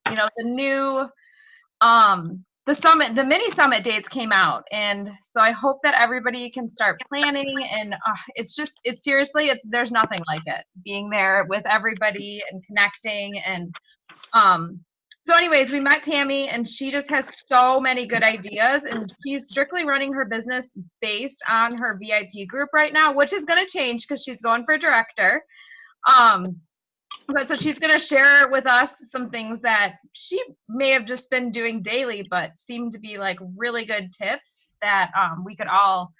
the new the mini summit dates came out, and so I hope that everybody can start planning. And it's seriously, there's nothing like it, being there with everybody and connecting. And um so anyways, we met Tammy, and she just has so many good ideas, and she's strictly running her business based on her VIP group right now, which is going to change because she's going for director. um but so she's going to share with us some things that she may have just been doing daily, but seem to be like really good tips that we could all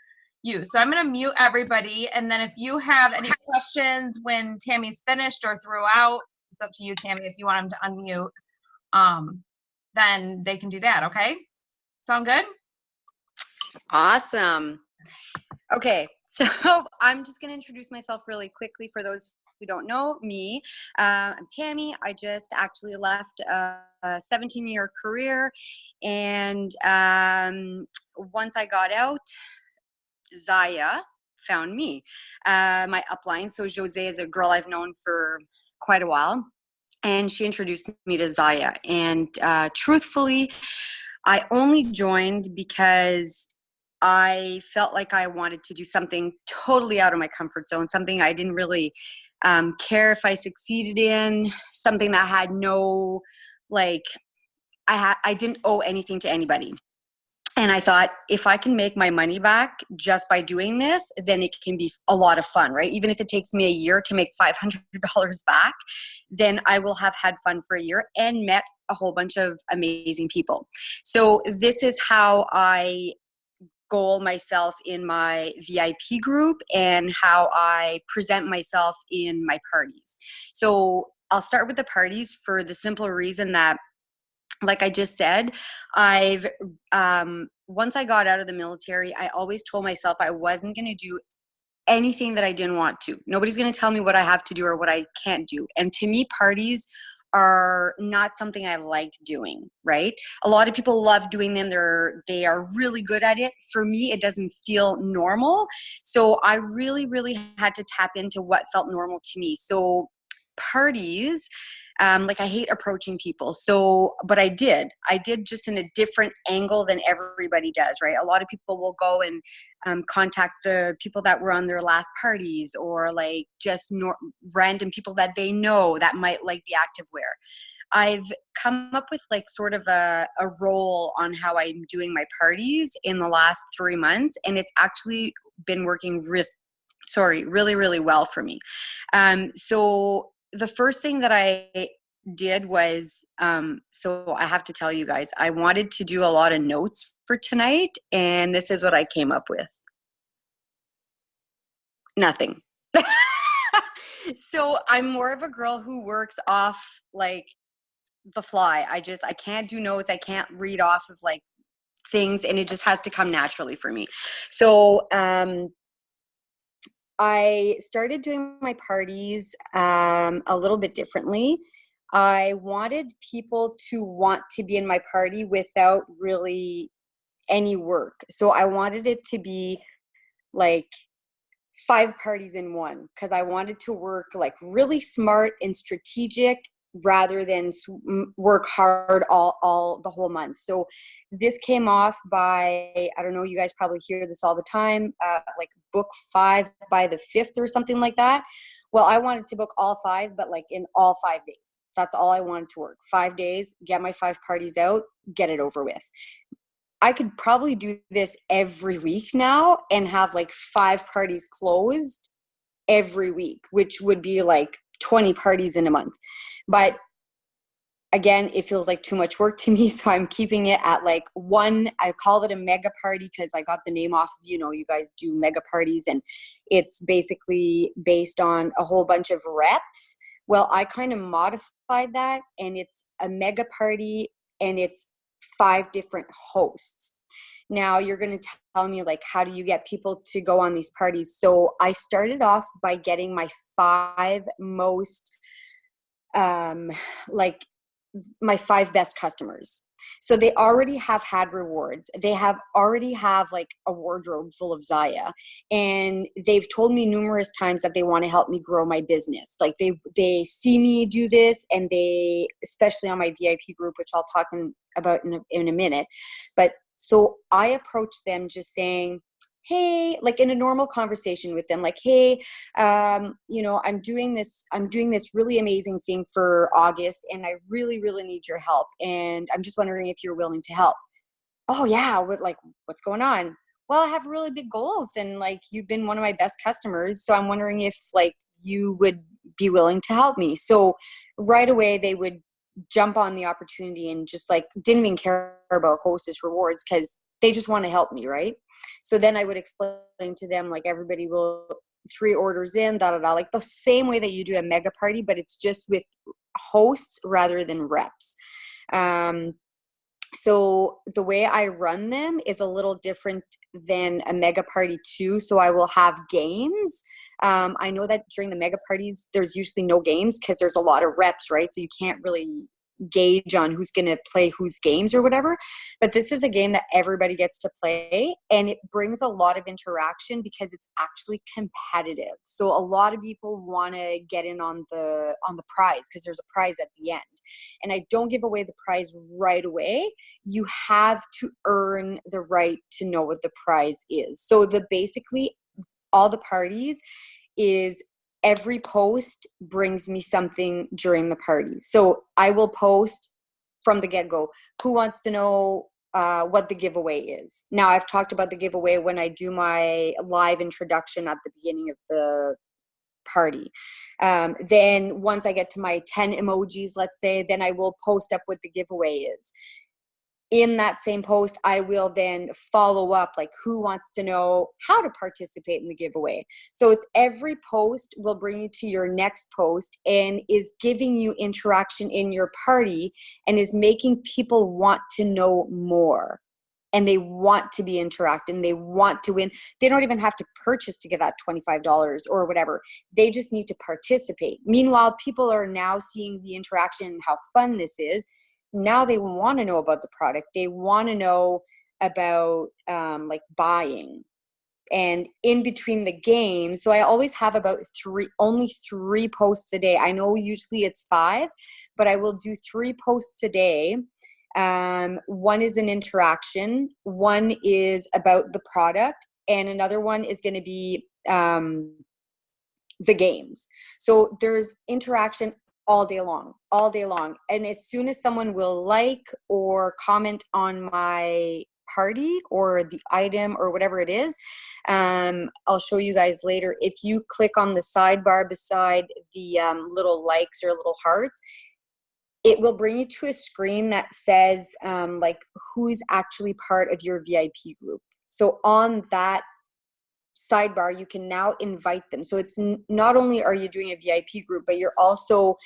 use. So I'm going to mute everybody. And then if you have any questions when Tammy's finished or throughout, it's up to you, Tammy, if you want them to unmute, then they can do that. Okay. Sound good? Awesome. Okay. So I'm just going to introduce myself really quickly for those who don't know me. I'm Tammy. I just actually left a 17-year career, and once I got out, Zaya found me, my upline. So Jose is a girl I've known for quite a while, and she introduced me to Zaya. And truthfully, I only joined because I felt like I wanted to do something totally out of my comfort zone, something I didn't really care if I succeeded in, something that had no, like, I didn't owe anything to anybody. And I thought, if I can make my money back just by doing this, then it can be a lot of fun, right? Even if it takes me a year to make $500 back, then I will have had fun for a year and met a whole bunch of amazing people. So this is how I goal myself in my VIP group and how I present myself in my parties. So I'll start with the parties for the simple reason that, like I just said, I've once I got out of the military, I always told myself I wasn't going to do anything that I didn't want to. Nobody's going to tell me what I have to do or what I can't do. And to me, parties are not something I like doing, right? A lot of people love doing them. They are really good at it. For me, it doesn't feel normal. So I really, really had to tap into what felt normal to me. So parties, like, I hate approaching people. So, but I did just in a different angle than everybody does, right? A lot of people will go and contact the people that were on their last parties, or like just random people that they know that might like the activewear. I've come up with like sort of a role on how I'm doing my parties in the last 3 months, and it's actually been working really, really well for me. So the first thing that I did was, so I have to tell you guys, I wanted to do a lot of notes for tonight, and this is what I came up with. Nothing. So I'm more of a girl who works off like the fly. I can't do notes. I can't read off of like things, and it just has to come naturally for me. So, I started doing my parties a little bit differently. I wanted people to want to be in my party without really any work. So I wanted it to be like 5 parties in one, because I wanted to work like really smart and strategic rather than work hard all the whole month. So this came off by, I don't know, you guys probably hear this all the time, like book 5 by the 5th or something like that. Well, I wanted to book all 5, but like in all 5 days. That's all I wanted to work. 5 days, get my 5 parties out, get it over with. I could probably do this every week now and have like 5 parties closed every week, which would be like 20 parties in a month. But again, it feels like too much work to me. So I'm keeping it at like 1. I call it a mega party because I got the name off of, you guys do mega parties, and it's basically based on a whole bunch of reps. Well, I kind of modified that, and it's a mega party, and it's 5 different hosts. Now you're going to tell me, like, how do you get people to go on these parties? So I started off by getting my 5 most like my 5 best customers. So they already have had rewards. They already have like a wardrobe full of Zaya, and they've told me numerous times that they want to help me grow my business. Like they see me do this, and they, especially on my VIP group, which I'll talk about in a minute. But so I approach them just saying, hey, like in a normal conversation with them, like, hey, I'm doing this really amazing thing for August, and I really, really need your help. And I'm just wondering if you're willing to help. Oh yeah. What's going on? Well, I have really big goals, and like, you've been one of my best customers. So I'm wondering if like you would be willing to help me. So right away they would jump on the opportunity and just like didn't even care about Hostess rewards, because they just want to help me, right? So then I would explain to them, like, everybody will 3 orders in, like the same way that you do a mega party, but it's just with hosts rather than reps. So the way I run them is a little different than a mega party too. So I will have games. I know that during the mega parties, there's usually no games because there's a lot of reps, right? So you can't really gauge on who's going to play whose games or whatever. But this is a game that everybody gets to play, and it brings a lot of interaction because it's actually competitive. So a lot of people want to get in on the prize, because there's a prize at the end. And I don't give away the prize right away. You have to earn the right to know what the prize is. So basically all the parties is every post brings me something during the party. So I will post from the get-go, who wants to know what the giveaway is. Now, I've talked about the giveaway when I do my live introduction at the beginning of the party. Then once I get to my 10 emojis, let's say, then I will post up what the giveaway is. In that same post, I will then follow up, like, who wants to know how to participate in the giveaway. So it's every post will bring you to your next post and is giving you interaction in your party and is making people want to know more. And they want to be interacting. They want to win. They don't even have to purchase to get that $25 or whatever. They just need to participate. Meanwhile, people are now seeing the interaction and how fun this is. Now they want to know about the product. They want to know about like buying. And in between the games, so I always have about only 3 posts a day. I know usually it's 5, but I will do 3 posts a day. One is an interaction, one is about the product, and another one is going to be the games. So there's interaction all day long. And as soon as someone will like or comment on my party or the item or whatever it is, I'll show you guys later. If you click on the sidebar beside the little likes or little hearts, it will bring you to a screen that says like who's actually part of your VIP group. So on that sidebar, you can now invite them. So it's not only are you doing a VIP group, but you're also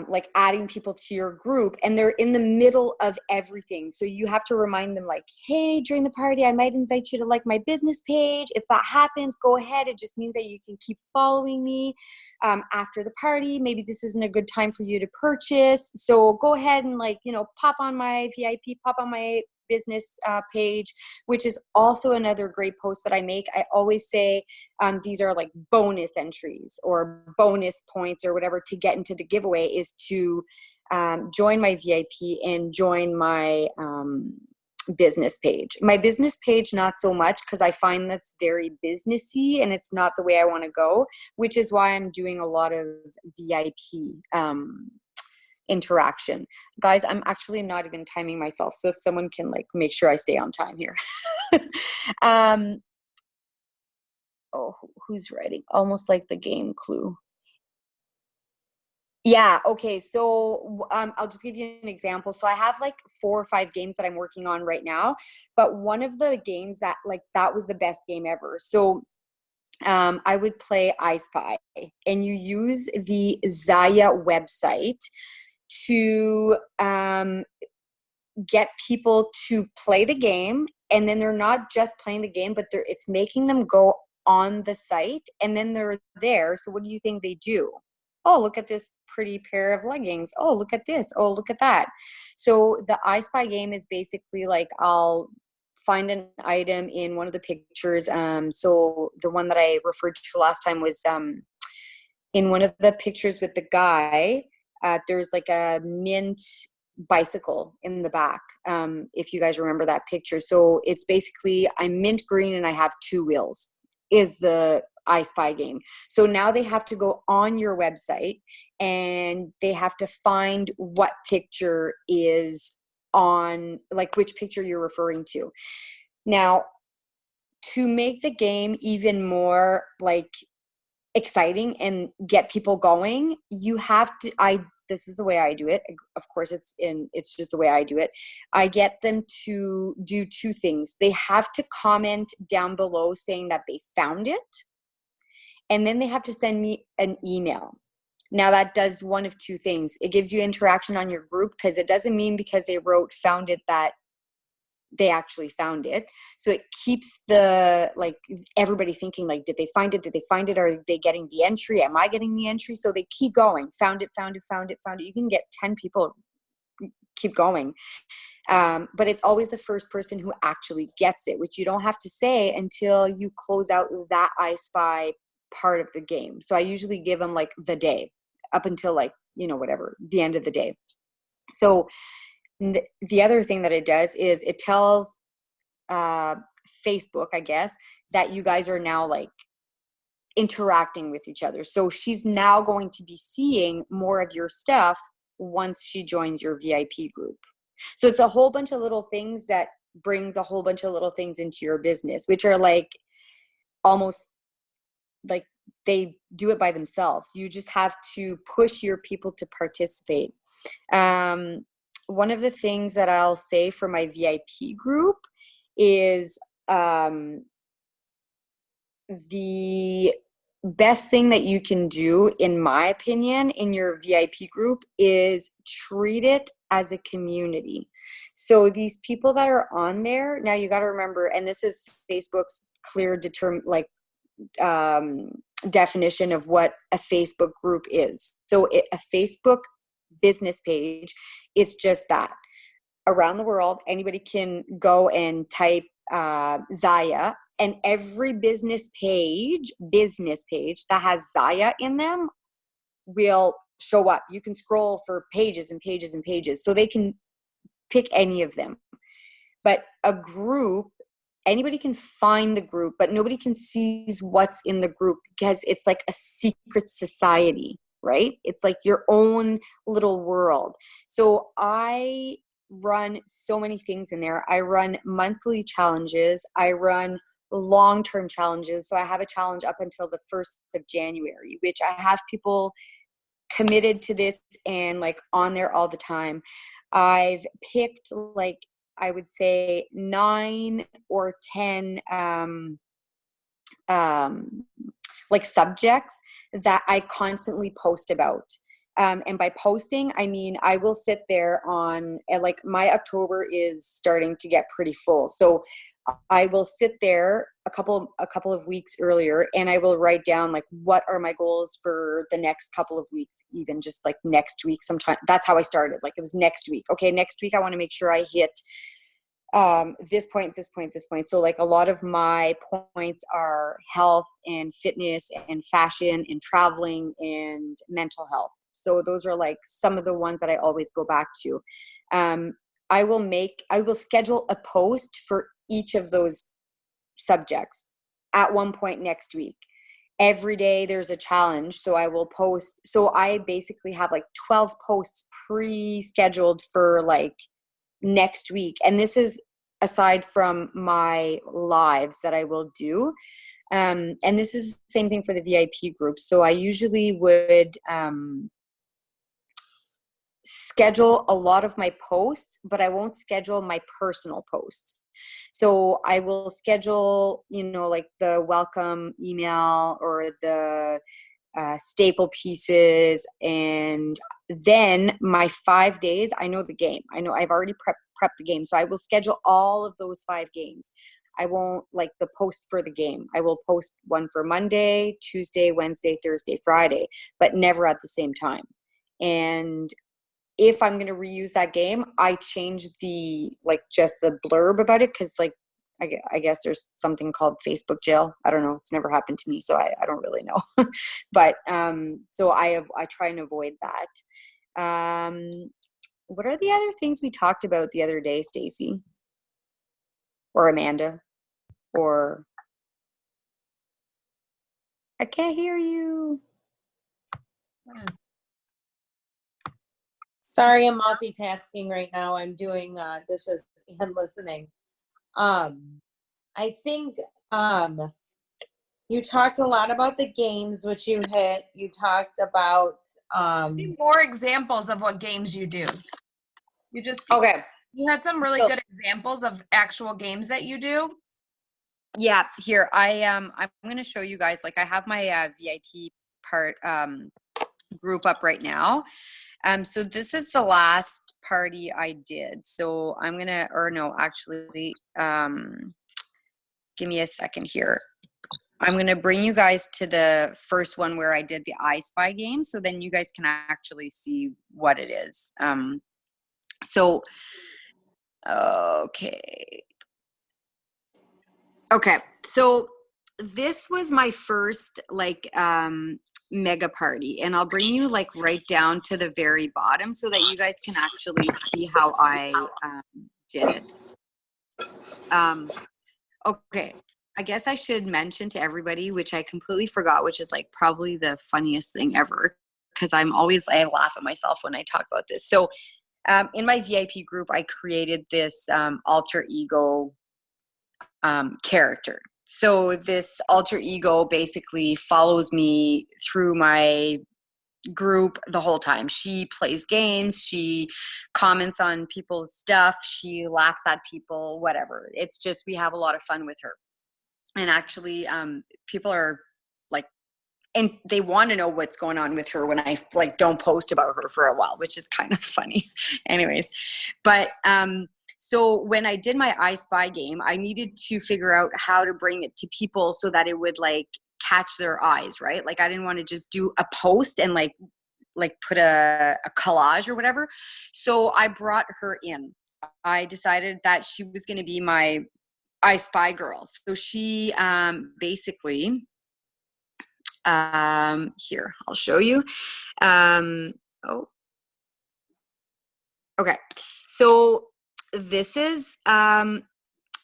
like adding people to your group, and they're in the middle of everything. So you have to remind them, like, hey, during the party, I might invite you to like my business page. If that happens, go ahead. It just means that you can keep following me after the party. Maybe this isn't a good time for you to purchase. So go ahead and like, pop on my VIP, pop on my business page, which is also another great post that I make. I always say these are like bonus entries or bonus points or whatever to get into the giveaway, is to join my VIP and join my business page. My business page, not so much, because I find that's very businessy and it's not the way I want to go, which is why I'm doing a lot of VIP interaction. Guys, I'm actually not even timing myself, so if someone can like make sure I stay on time here. Who's writing? Almost like the game Clue. Yeah, okay, so I'll just give you an example. So I have like 4 or 5 games that I'm working on right now, but one of the games that was the best game ever. So I would play I Spy, and you use the Zaya website to get people to play the game, and then they're not just playing the game, but it's making them go on the site, and then they're there. So what do you think they do? oh, look at this pretty pair of leggings. Oh, look at this. Oh, look at that. So the I Spy game is basically like I'll find an item in one of the pictures. So the one that I referred to last time was in one of the pictures with the guy, there's like a mint bicycle in the back. If you guys remember that picture. So it's basically I'm mint green and I have 2 wheels is the I Spy game. So now they have to go on your website and they have to find what picture is on, like which picture you're referring to. Now, to make the game even more like exciting and get people going, you have to, this is the way I do it. Of course it's just the way I do it. I get them to do 2 things. They have to comment down below saying that they found it, and then they have to send me an email. Now that does one of 2 things. It gives you interaction on your group, because it doesn't mean because they wrote found it that they actually found it. So it keeps the, like, everybody thinking like, did they find it? Did they find it? Are they getting the entry? Am I getting the entry? So they keep going. Found it, found it, found it, found it. You can get 10 people keep going. But it's always the first person who actually gets it, which you don't have to say until you close out that I Spy part of the game. So I usually give them like the day up until like, whatever, the end of the day. So the other thing that it does is it tells Facebook, I guess, that you guys are now like interacting with each other. So she's now going to be seeing more of your stuff once she joins your VIP group. So it's a whole bunch of little things that brings a whole bunch of little things into your business, which are like almost like they do it by themselves. You just have to push your people to participate. One of the things that I'll say for my VIP group is the best thing that you can do, in my opinion, in your VIP group is treat it as a community. So these people that are on there, now you got to remember, and this is Facebook's clear definition of what a Facebook group is. So a Facebook business page is just that. Around the world, anybody can go and type Zaya, and every business page that has Zaya in them will show up. You can scroll for pages and pages and pages, so they can pick any of them. But a group, anybody can find the group, but nobody can see what's in the group, because it's like a secret society, right? It's like your own little world. So I run so many things in there. I run monthly challenges. I run long-term challenges. So I have a challenge up until the 1st of January, which I have people committed to this and like on there all the time. I've picked like, I would say 9 or 10 like subjects that I constantly post about. And by posting, I mean, I will sit there on, like, my October is starting to get pretty full. So I will sit there a couple of weeks earlier, and I will write down like, what are my goals for the next couple of weeks, even just like next week sometime. That's how I started. Like, it was next week. Okay, next week I want to make sure I hit this point. So like a lot of my points are health and fitness and fashion and traveling and mental health. So those are like some of the ones that I always go back to. I will schedule a post for each of those subjects at one point next week. Every day there's a challenge. So I will post. So I basically have like 12 posts pre-scheduled for like next week. And this is aside from my lives that I will do. And this is the same thing for the VIP group. So I usually would schedule a lot of my posts, but I won't schedule my personal posts. So I will schedule, like the welcome email or the staple pieces. And then my 5 days, I know the game. I know I've already prepped the game. So I will schedule all of those 5 games. I won't like the post for the game. I will post one for Monday, Tuesday, Wednesday, Thursday, Friday, but never at the same time. And if I'm going to reuse that game, I change the, like, just the blurb about it. Cause like, I guess there's something called Facebook jail. I don't know. It's never happened to me. So I don't really know, but, so I try and avoid that. What are the other things we talked about the other day, Stacy or Amanda, or I can't hear you. Sorry, I'm multitasking right now. I'm doing dishes and listening. I think you talked a lot about the games which you hit. You talked about more examples of what games you do. Okay. You had some really good examples of actual games that you do. Yeah, here I'm going to show you guys. Like, I have my VIP part group up right now. So this is the last party I did. So I'm going to, or no, actually, give me a second here. I'm going to bring you guys to the first one where I did the I Spy game. So then you guys can actually see what it is. Okay. Okay. So this was my first, like, mega party, and I'll bring you like right down to the very bottom so that you guys can actually see how I did it. Okay, I guess I should mention to everybody, which I completely forgot, which is like probably the funniest thing ever, because I laugh at myself when I talk about this. So in my VIP group, I created this alter ego character. So this alter ego basically follows me through my group the whole time. She plays games, she comments on people's stuff, she laughs at people, whatever. It's just, we have a lot of fun with her. And actually, people are like, and they want to know what's going on with her when I like don't post about her for a while, which is kind of funny. Anyways, but so when I did my I Spy game, I needed to figure out how to bring it to people so that it would like catch their eyes, right? Like, I didn't want to just do a post and like put a collage or whatever. So I brought her in. I decided that she was going to be my I Spy girl. So she basically, here, I'll show you. Okay. So this is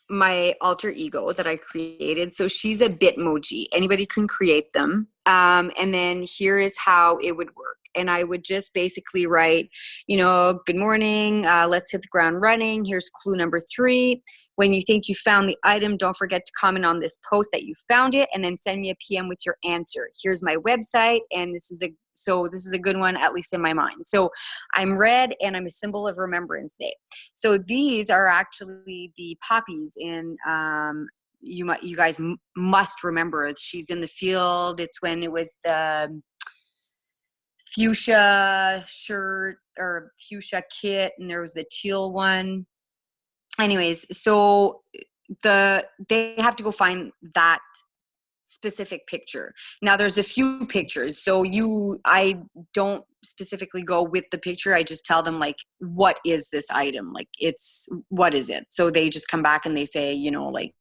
my alter ego that I created. So she's a Bitmoji. Anybody can create them. And then here is how it would work. And I would just basically write, good morning, let's hit the ground running. Here's clue number 3. When you think you found the item, don't forget to comment on this post that you found it, and then send me a PM with your answer. Here's my website, and this is a good one, at least in my mind. So I'm red, and I'm a symbol of Remembrance Day. So these are actually the poppies in you guys must remember. She's in the field. It's when it was the fuchsia shirt or fuchsia kit, and there was the teal one. Anyways, so they have to go find that specific picture. Now there's a few pictures, so I don't specifically go with the picture. I just tell them like, what is this item? Like, what is it? So they just come back and they say, like,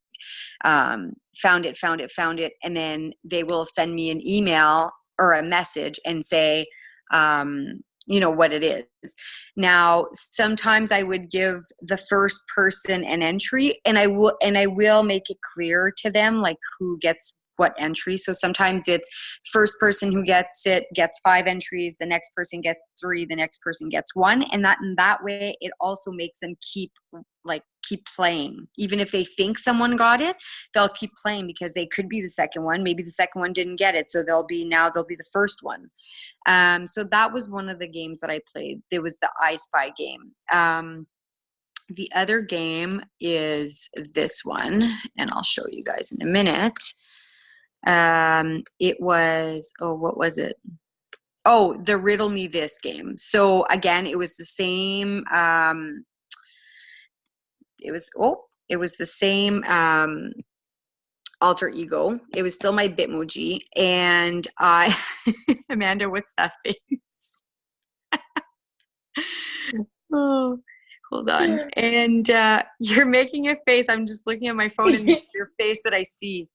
found it. And then they will send me an email or a message and say, what it is. Now, sometimes I would give the first person an entry, and I will make it clear to them like who gets what entry. So sometimes it's first person who gets it gets 5 entries, the next person gets 3, the next person gets 1, and that way it also makes them keep playing. Even if they think someone got it, they'll keep playing because they could be the second one. Maybe the second one didn't get it, so they'll be the first one. So that was one of the games that I played. There was the I Spy game. The other game is this one, and I'll show you guys in a minute. It was, what was it? The Riddle Me This game. So again, it was the same. It It was the same alter ego. It was still my Bitmoji. And I, Amanda, what's that face? Oh, hold on. And you're making a face. I'm just looking at my phone and it's your face that I see.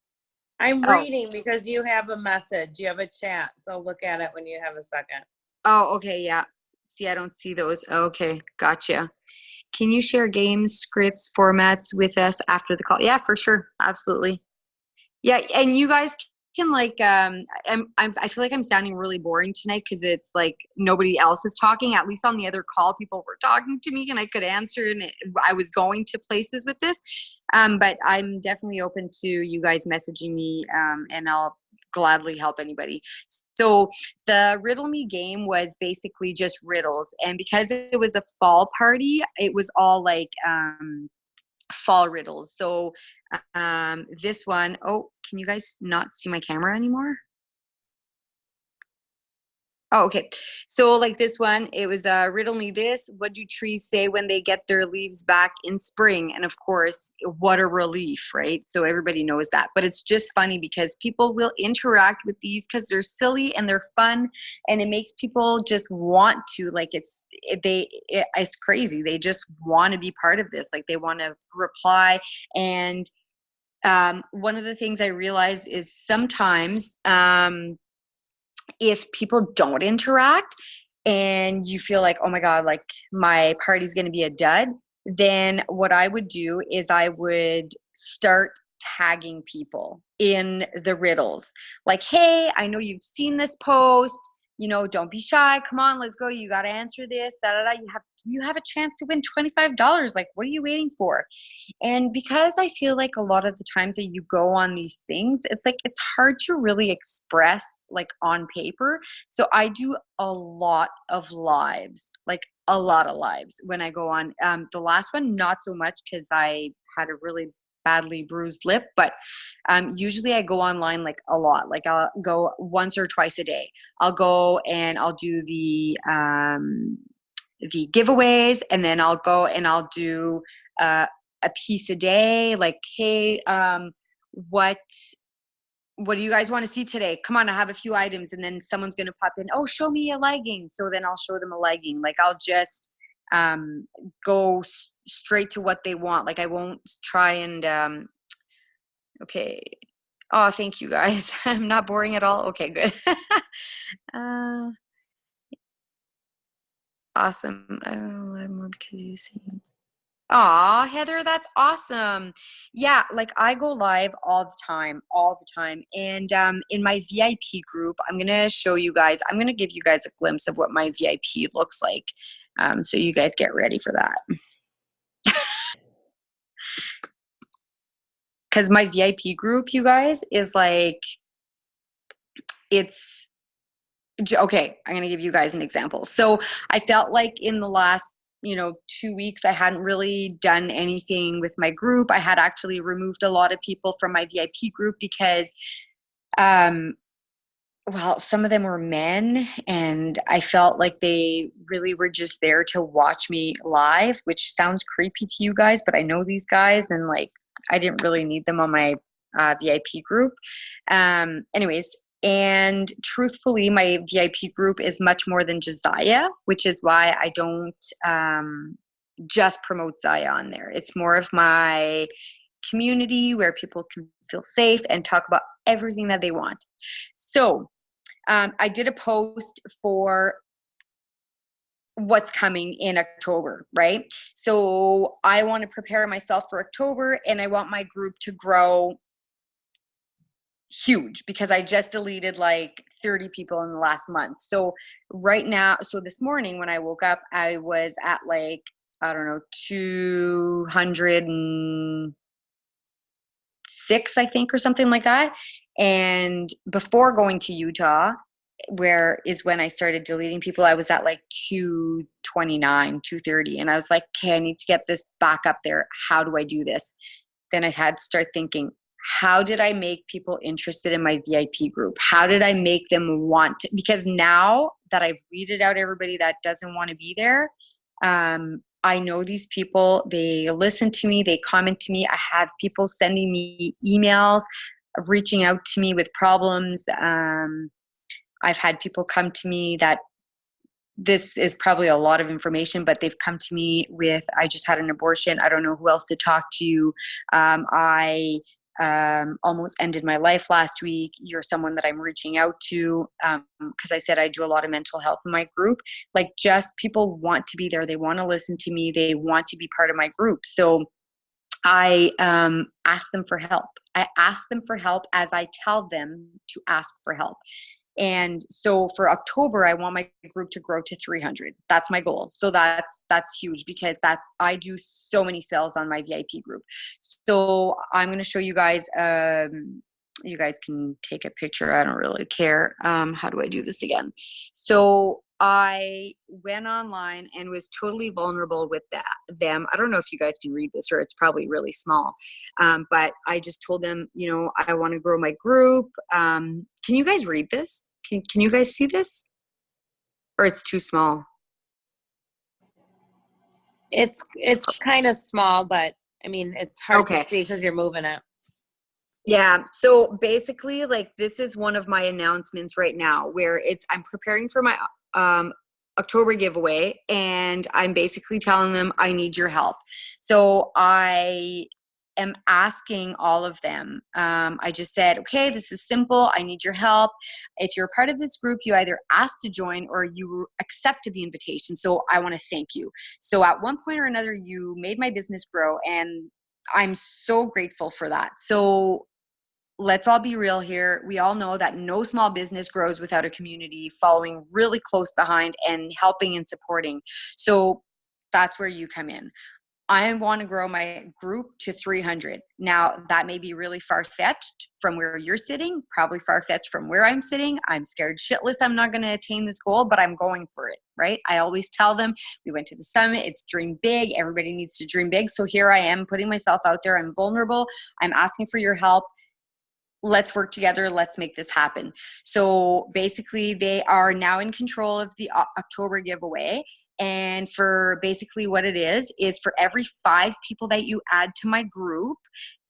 I'm reading because you have a message. You have a chat. So look at it when you have a second. Oh, okay. Yeah. See, I don't see those. Okay. Gotcha. Can you share games, scripts, formats with us after the call? Yeah, for sure. Absolutely. Yeah. And you guys can I feel like I'm sounding really boring tonight because it's like nobody else is talking. At least on the other call, people were talking to me and I could answer and I was going to places with this. But I'm definitely open to you guys messaging me and I'll gladly help anybody. So the Riddle Me game was basically just riddles. And because it was a fall party, it was all like fall riddles. So this one, oh, can you guys not see my camera anymore? Oh, okay. So like this one, it was riddle me this. What do trees say when they get their leaves back in spring? And of course, what a relief, right? So everybody knows that. But it's just funny because people will interact with these because they're silly and they're fun, and it makes people just want to, like, it's crazy. They just want to be part of this. Like they want to reply. And one of the things I realized is sometimes if people don't interact and you feel like, oh my God, like my party's going to be a dud, then what I would do is I would start tagging people in the riddles. Like, hey, I know you've seen this post. You know, don't be shy. Come on, let's go. You got to answer this. Da, da, da. You have a chance to win $25. Like, what are you waiting for? And because I feel like a lot of the times that you go on these things, it's like it's hard to really express like on paper. So I do a lot of lives, like a lot of lives when I go on. The last one, not so much because I had a really badly bruised lip, but usually I go online like a lot. Like I'll go once or twice a day. I'll go and I'll do the giveaways, and then I'll go and I'll do a piece a day. Like, hey, what do you guys want to see today? Come on, I have a few items. And then someone's going to pop in, oh, show me a legging. So then I'll show them a legging. Like I'll just go straight to what they want. Like I won't try and okay. Oh, thank you guys. I'm not boring at all. Okay, good. Awesome. More because you see. Aw, Heather, that's awesome. Yeah, like I go live all the time. And in my VIP group, I'm gonna show you guys. I'm gonna give you guys a glimpse of what my VIP looks like. So you guys get ready for that. Because my VIP group, you guys, is like, it's okay. I'm gonna give you guys an example. So I felt like in the last 2 weeks, I hadn't really done anything with my group. I had actually removed a lot of people from my VIP group because, well, some of them were men and I felt like they really were just there to watch me live, which sounds creepy to you guys, but I know these guys and like, I didn't really need them on my VIP group. Anyways, and truthfully, my VIP group is much more than just Zaya, which is why I don't just promote Zaya on there. It's more of my community where people can feel safe and talk about everything that they want. So I did a post for what's coming in October, right? So I want to prepare myself for October and I want my group to grow huge because I just deleted like 30 people in the last month. So right now, so this morning when I woke up, I was at like, I don't know, 206, I think, or something like that. And before going to Utah, where is when I started deleting people, I was at like 229, 230. And I was like, okay, I need to get this back up there. How do I do this? Then I had to start thinking, how did I make people interested in my VIP group? How did I make them want to? Because now that I've weeded out everybody that doesn't want to be there, I know these people, they listen to me, they comment to me. I have people sending me emails, reaching out to me with problems. I've had people come to me that this is probably a lot of information, but they've come to me with, I just had an abortion. I don't know who else to talk to. I almost ended my life last week. You're someone that I'm reaching out to, because I said I do a lot of mental health in my group. Like, just people want to be there. They want to listen to me. They want to be part of my group. So I ask them for help. I ask them for help as I tell them to ask for help. And so for October, I want my group to grow to 300. That's my goal. So that's huge, because that I do so many sales on my VIP group. So I'm going to show you guys, you guys can take a picture. I don't really care. How do I do this again? So I went online and was totally vulnerable with them. I don't know if you guys can read this, or it's probably really small. But I just told them, you know, I want to grow my group. Can you guys read this? Can you guys see this? Or it's too small? It's kind of small, but I mean, it's hard to see because you're moving it. Yeah. So basically, like, this is one of my announcements right now, where I'm preparing for my October giveaway, and I'm basically telling them I need your help. So I am asking all of them. I just said, okay, this is simple. I need your help. If you're a part of this group, you either asked to join or you accepted the invitation. So I want to thank you. So at one point or another, you made my business grow, and I'm so grateful for that. So let's all be real here. We all know that no small business grows without a community following really close behind and helping and supporting. So that's where you come in. I want to grow my group to 300. Now, that may be really far-fetched from where you're sitting, probably far-fetched from where I'm sitting. I'm scared shitless I'm not going to attain this goal, but I'm going for it, right? I always tell them, we went to the summit, it's dream big. Everybody needs to dream big. So here I am putting myself out there. I'm vulnerable. I'm asking for your help. Let's work together. Let's make this happen. So basically, they are now in control of the October giveaway. And for basically what it is for every 5 people that you add to my group,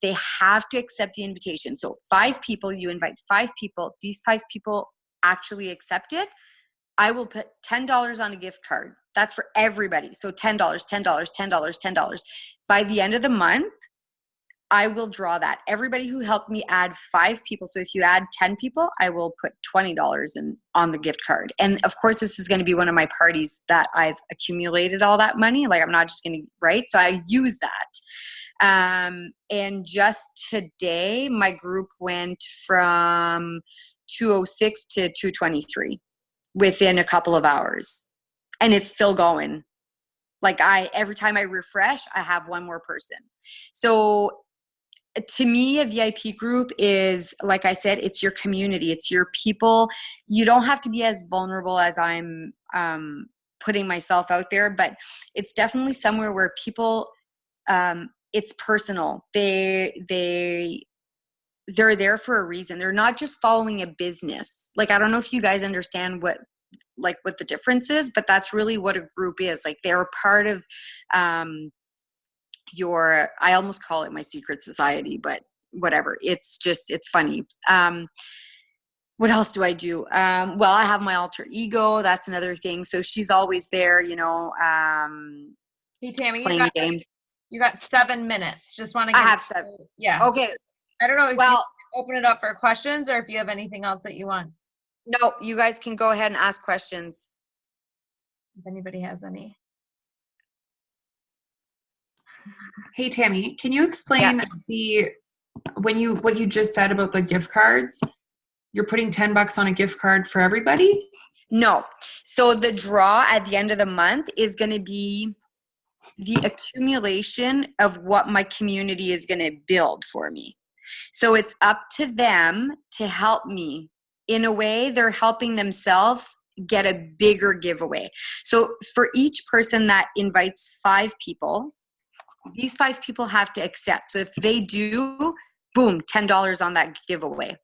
they have to accept the invitation. So 5 people, you invite 5 people. These 5 people actually accept it. I will put $10 on a gift card. That's for everybody. So $10, $10, $10, $10. By the end of the month, I will draw that. Everybody who helped me add 5 people. So if you add 10 people, I will put $20 on the gift card. And of course, this is going to be one of my parties that I've accumulated all that money. Like, I'm not just going to, right? So I use that. And just today, my group went from 206 to 223 within a couple of hours. And it's still going. Like, every time I refresh, I have one more person. So to me, a VIP group is, like I said, it's your community. It's your people. You don't have to be as vulnerable as I'm putting myself out there, but it's definitely somewhere where people, it's personal. They're there for a reason. They're not just following a business. Like, I don't know if you guys understand what the difference is, but that's really what a group is. Like, they're a part of, I almost call it my secret society, but whatever. It's funny. What else do I do? Well, I have my alter ego. That's another thing. So she's always there, you know, Hey, Tammy, playing games. You got 7 minutes. Just want to I have 7. Yeah. Okay. I don't know if you open it up for questions or if you have anything else that you want. No, you guys can go ahead and ask questions. If anybody has any. Hey, Tammy, can you explain what you just said about the gift cards? You're putting $10 on a gift card for everybody? No. So the draw at the end of the month is going to be the accumulation of what my community is going to build for me. So it's up to them to help me. In a way, they're helping themselves get a bigger giveaway. So for each person that invites 5 people, these 5 people have to accept. So if they do, boom, $10 on that giveaway.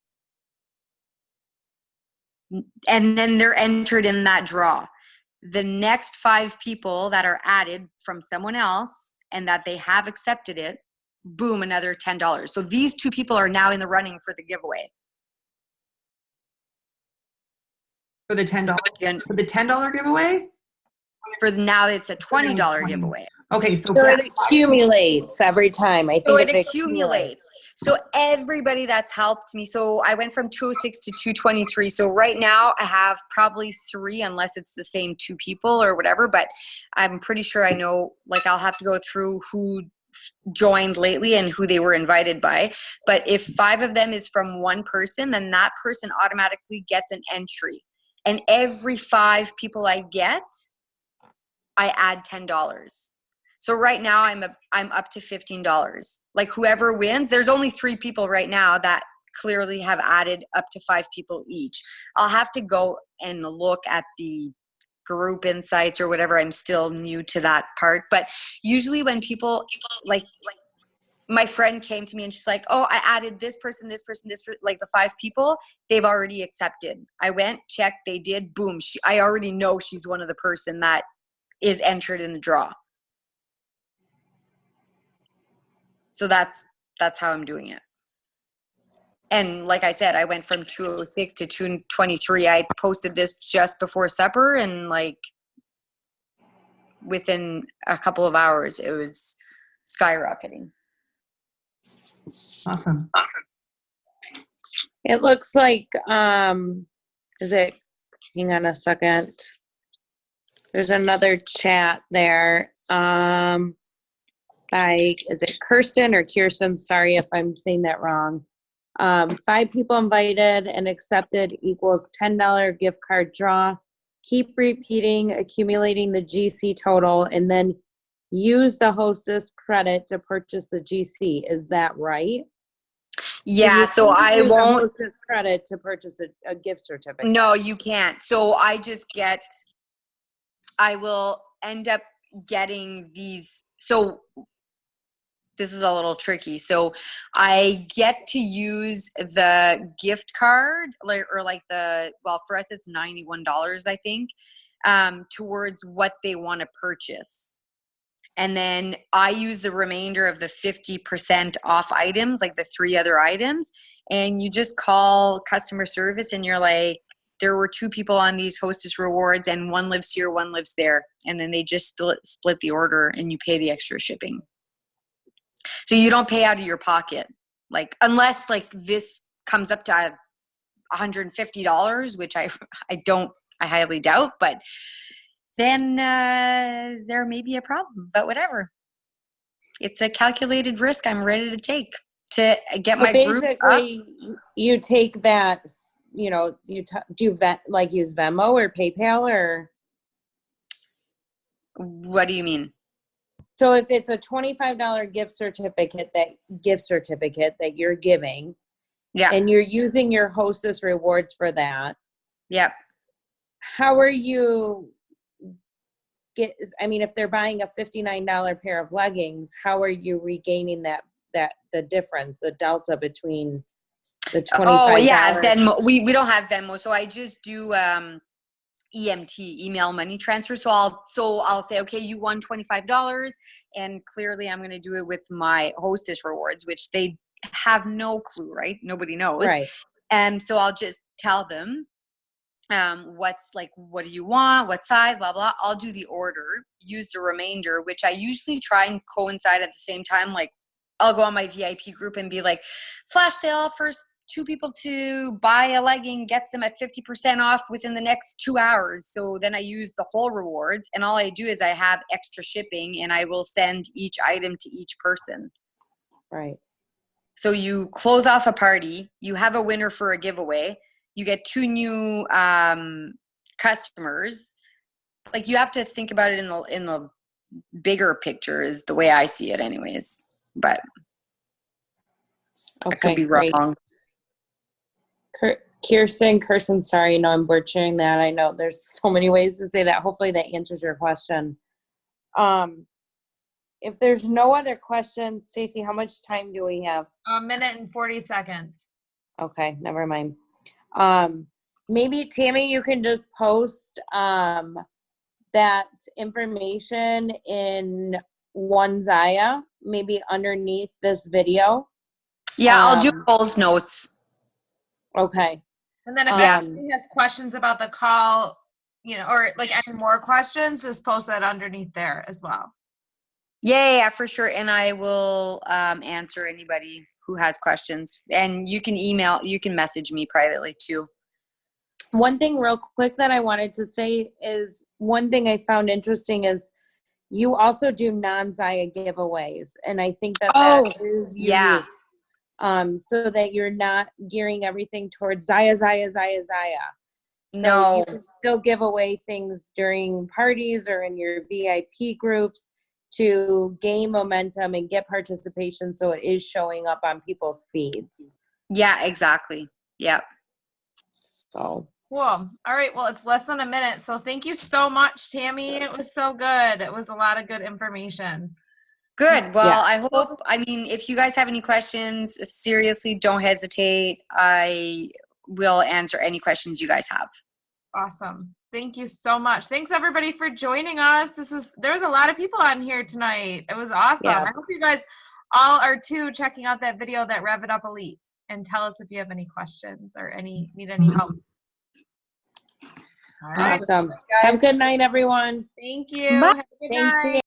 And then they're entered in that draw. the next 5 people that are added from someone else and that they have accepted it, boom, another $10. So these 2 people are now in the running for the giveaway. For the $10 And for the $10 giveaway? for now, it's a $20 giveaway. Okay, so So it accumulates every time. I think So it if accumulates. So everybody that's helped me. So I went from 206 to 223. So right now I have probably 3, unless it's the same 2 people or whatever. But I'm pretty sure I know, like, I'll have to go through who joined lately and who they were invited by. But if 5 of them is from one person, then that person automatically gets an entry. And every 5 people I get, I add $10. So right now I'm up to $15. Like, whoever wins, there's only 3 people right now that clearly have added up to 5 people each. I'll have to go and look at the group insights or whatever. I'm still new to that part. But usually when people like my friend came to me and she's like, oh, I added this person, like the 5 people, they've already accepted. I went, checked, they did, boom. I already know she's one of the person that is entered in the draw. So that's how I'm doing it. And like I said, I went from 206 to 223. I posted this just before supper, and like within a couple of hours, it was skyrocketing. awesome. it looks like, is it, hang on a second. There's another chat there. Is it Kirsten or Kirsten? Sorry if I'm saying that wrong. 5 people invited and accepted equals $10 gift card draw. Keep repeating, accumulating the GC total, and then use the hostess credit to purchase the GC. Is that right? Yeah, so I use won't. the hostess credit to purchase a gift certificate. No, you can't. So I will end up getting these. So this is a little tricky. So I get to use the gift card, for us it's $91, I think, towards what they want to purchase. And then I use the remainder of the 50% off items, like the 3 other items. And you just call customer service and you're like, there were 2 people on these hostess rewards and one lives here, one lives there. And then they just split the order and you pay the extra shipping. So you don't pay out of your pocket, like, unless like this comes up to $150, which I highly doubt, but then there may be a problem, but whatever. It's a calculated risk I'm ready to take to get my group up. Basically, you take that, do you use Venmo or PayPal or? What do you mean? So if it's a $25 gift certificate that you're giving, yeah, and you're using your hostess rewards for that, yep. How are you if they're buying a $59 pair of leggings, how are you regaining the difference, the delta between the $25? Oh yeah, Venmo. We don't have Venmo, so I just do EMT, email money transfer. So I'll say, okay, you won $25, and clearly I'm going to do it with my hostess rewards, which they have no clue, right? Nobody knows. Right. And so I'll just tell them, what do you want? What size? Blah, blah. I'll do the order, use the remainder, which I usually try and coincide at the same time. Like, I'll go on my VIP group and be like, flash sale, first 2 people to buy a legging gets them at 50% off within the next 2 hours. So then I use the whole rewards, and all I do is I have extra shipping, and I will send each item to each person. Right. So you close off a party, you have a winner for a giveaway, you get 2 new customers. Like, you have to think about it in the bigger picture, is the way I see it anyways. But okay, I could be wrong. Kirsten, sorry, I'm butchering that. I know there's so many ways to say that. Hopefully that answers your question. If there's no other questions, Stacy, how much time do we have? 1 minute and 40 seconds. Okay, never mind. Maybe Tammy, you can just post that information in one Zaya, maybe underneath this video. Yeah, I'll do Cole's notes. Okay. And then if Yeah. anybody has questions about the call, you know, or like any more questions, just post that underneath there as well. Yeah, for sure. And I will answer anybody who has questions. And you can message me privately too. One thing real quick that I wanted to say is one thing I found interesting is you also do non-Zaya giveaways. And I think that that is unique. So that you're not gearing everything towards Zaya. So No. you can still give away things during parties or in your VIP groups to gain momentum and get participation so it is showing up on people's feeds. Yeah, exactly. Yeah. So Cool. All right. Well, it's less than a minute. So thank you so much, Tammy. It was so good. It was a lot of good information. Good. Well, Yes. I mean, if you guys have any questions, seriously, don't hesitate. I will answer any questions you guys have. Awesome. Thank you so much. Thanks everybody for joining us. There was a lot of people on here tonight. It was awesome. Yes. I hope you guys all are too checking out that video that Rev It Up Elite and tell us if you have any questions or need any help. All right. Awesome. Have a good night, everyone. Thank you. Bye. Have a good Thanks, night.